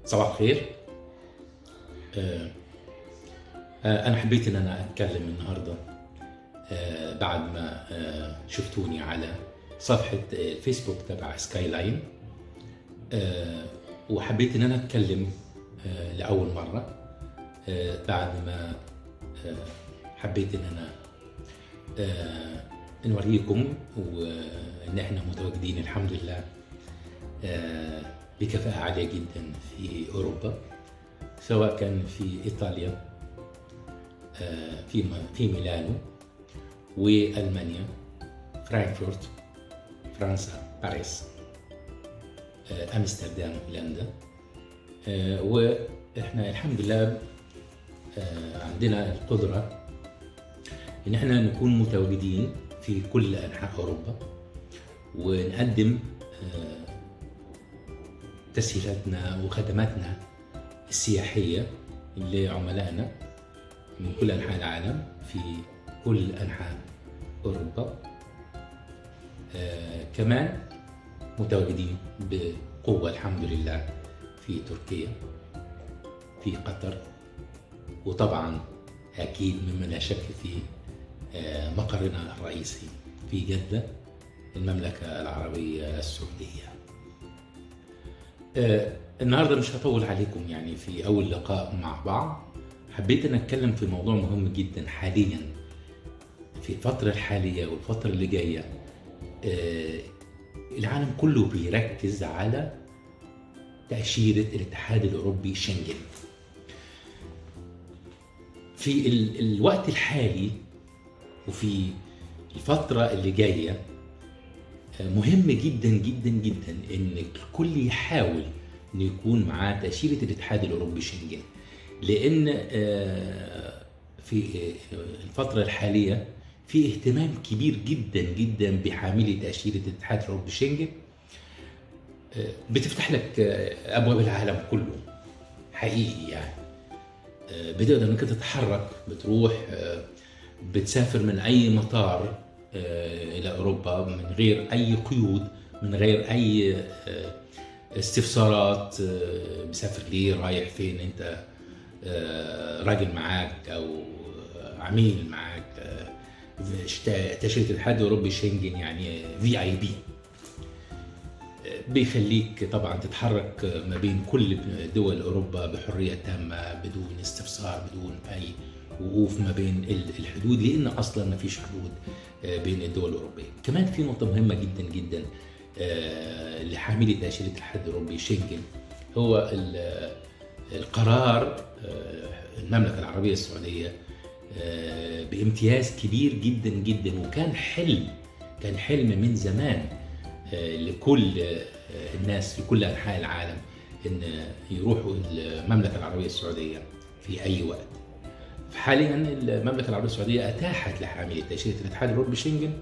صباح الخير. أنا حبيت إن أنا أتكلم النهاردة بعد ما شفتوني على صفحة الفيسبوك تبع سكاي لاين، وحبيت إن أنا أتكلم لأول مرة بعد ما حبيت إن أنا نوريكم وإن إحنا متواجدين الحمد لله بكفاءة عالية جدا في أوروبا، سواء كان في إيطاليا، في ميلانو وألمانيا، فرانكفورت، فرنسا، باريس، أمستردام، هولندا. وإحنا الحمد لله عندنا القدرة إن إحنا نكون متواجدين في كل أنحاء أوروبا ونقدم تسهيلاتنا وخدماتنا السياحية لعملائنا من كل أنحاء العالم في كل أنحاء أوروبا. كمان متواجدين بقوة الحمد لله في تركيا، في قطر، وطبعا أكيد مما لا شك في مقرنا الرئيسي في جدة، المملكة العربية السعودية. النهاردة مش هطول عليكم، يعني في أول لقاء مع بعض حبيت أن أتكلم في موضوع مهم جدا حاليا في الفترة الحالية والفترة اللي جاية. العالم كله بيركز على تأشيرة الاتحاد الأوروبي شنغن. في الوقت الحالي وفي الفترة اللي جاية مهم جدا جدا جدا ان الكل يحاول ان يكون معاه تأشيرة الاتحاد الأوروبي شنغن، لأن في الفترة الحالية في اهتمام كبير جدا جدا بحاملي تأشيرة الاتحاد الأوروبي شنغن. بتفتح لك أبواب العالم كله حقيقي، يعني بتقدر انك تتحرك، بتروح بتسافر من أي مطار إلى أوروبا من غير أي قيود، من غير أي استفسارات. مسافر ليه، رايح فين، أنت راجل معاك أو عميل معاك. تأشيرة الاتحاد الأوروبي شنغن يعني VIP، بيخليك طبعا تتحرك ما بين كل دول أوروبا بحرية تامة، بدون استفسار، بدون أي وقوف ما بين الحدود، لأن أصلا ما فيش حدود بين الدول الأوروبية. كمان في نقطة مهمة جدا جدا لحاملي تأشيرة الاتحاد الأوروبي شنغن، هو القرار المملكة العربية السعودية بامتياز كبير جدا جدا، وكان حلم من زمان لكل الناس في كل أنحاء العالم إن يروحوا المملكة العربية السعودية في أي وقت. حاليا المملكة العربية السعودية أتاحت لحاملي تأشيرة الاتحاد الأوروبي شنغن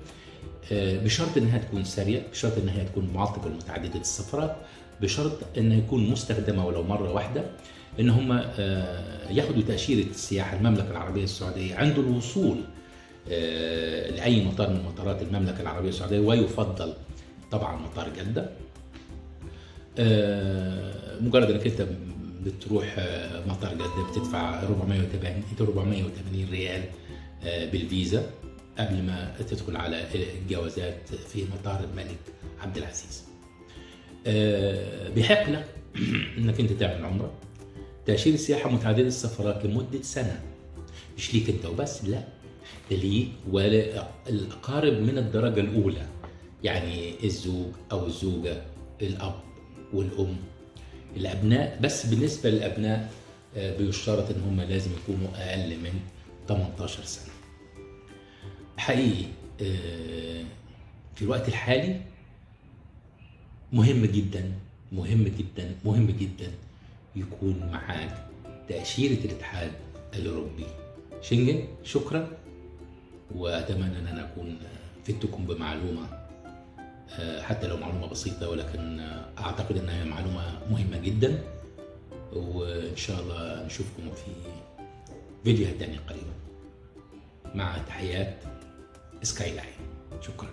بشرط أنها تكون سارية، بشرط أنها تكون معطبة لمتعددة السفرات، بشرط أنها يكون مستخدمة ولو مرة واحدة، إن هم ياخدوا تأشيرة السياحة المملكة العربية السعودية عند الوصول لأي مطار من مطارات المملكة العربية السعودية، ويفضل طبعا مطار جدة. مجرد انك انت بتروح مطار جدة بتدفع 480 ريال بالفيزا قبل ما تدخل على الجوازات في مطار الملك عبد العزيز. بيحق لك انك انت تعمل عمرة، تأشيرة سياحة متعددة السفرات لمدة سنة، مش ليك انت وبس، لا، ده ليك وللأقارب من الدرجة الأولى، يعني الزوج أو الزوجة، الأب والأم، الأبناء. بس بالنسبة للأبناء بيشترط إن هم لازم يكونوا أقل من 18 سنة. حقيقي في الوقت الحالي مهم جدا مهم جدا مهم جدا يكون معاك تأشيرة الاتحاد الأوروبي شنغن. شكرا، وأتمنى أن أنا أكون فدتكم بمعلومة، حتى لو معلومة بسيطة، ولكن أعتقد أنها معلومة مهمة جدا. وإن شاء الله نشوفكم في فيديوهات تانية قريبا. مع تحيات سكاي لاين. شكرا.